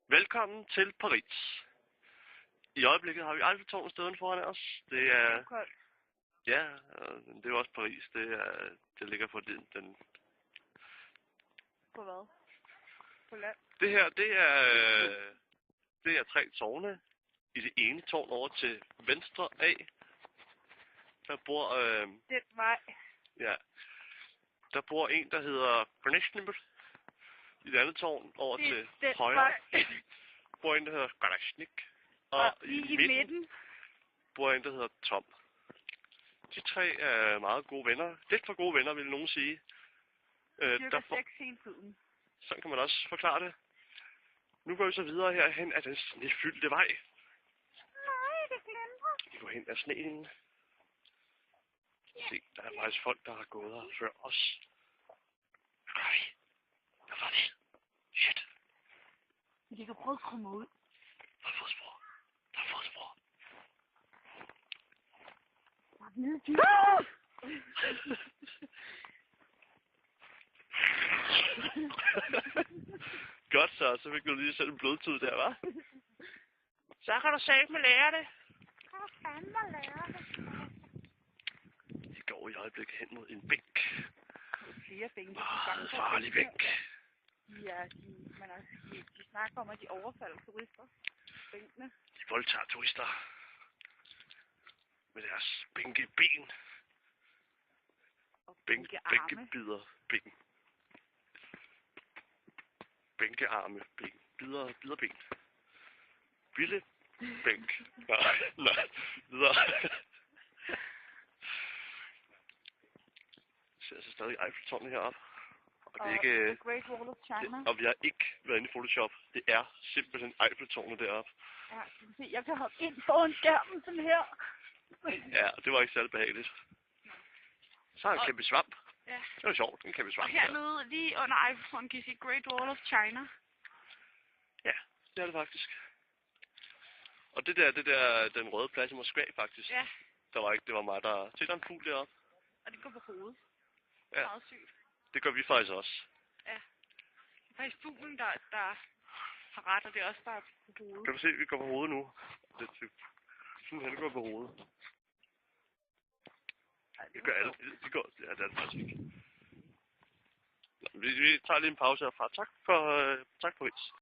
Velkommen til Paris. I øjeblikket har vi Eiffeltårnet stående foran os. Det er... Koldt. Ja, det er jo også Paris. Det ligger på den... På hvad? På land? Det her, det er 3 tårne. I det ene tårn over til venstre af, der bor... Den vej. Ja. Der bor en, der hedder Granichnibbel. I det andet tårn over til højre bor en, der hedder Granichnik. Og i midten bor en, der hedder Tom. De 3 er meget gode venner. Lidt for gode venner, vil nogen sige. Cirka 6 hele tiden. Sådan kan man også forklare det. Nu går vi så videre herhen af den snefyldte vej. Nej, det glemmer. Vi går hen ad sneen. Se, der er faktisk folk, der har gået her før os. Nej, hvad var det? Shit. Vi kan prøve at komme ud. Der er fodspor. Der er fodspor. Godt så fik du lige selv en blodtud der, hva'? Så kan du sagt med lære det. Hvad fanden var lære det? Vi går i øjeblikket hen mod en bænk. Flere bænke. Meget farlig bænk. Ja, de snakker om, at de overfalder turister. Bænkene. De voldtager turister. Med deres bænkeben. Og Bænkebider ben. Bænkearme ben. Biderben. Bille bænk. Nej, videre. Jeg ser altså stadig Eiffeltårnet heroppe. Og det er ikke... The Great Wall of China. Og vi har ikke været inde i Photoshop. Det er simpelthen Eiffeltårnet deroppe. Ja, jeg kan hoppe ind foran skærmen sådan her. Ja, det var ikke særlig behageligt. Så er en kæmpe svamp. Ja. Det var sjovt, en kæmpe svamp. Og hernede, lige under Eiffeltårnet, kan I se Great Wall of China. Ja, det er det faktisk. Og det der, den røde plads i Moskva faktisk. Ja. Det var mig, der... Se, der er en fugl deroppe. Og det går på hovedet. Ja. Meget sygt. Det gør vi faktisk også. Ja. Det er faktisk fuglen, der har ret, og det er også bare på hovedet. Kan du se, at vi går på hovedet nu? Sådan her, det går på hovedet. Ej, Det gør alle. Det går... Ja, det er det faktisk ikke. Vi tager lige en pause herfra. Tak for Ris.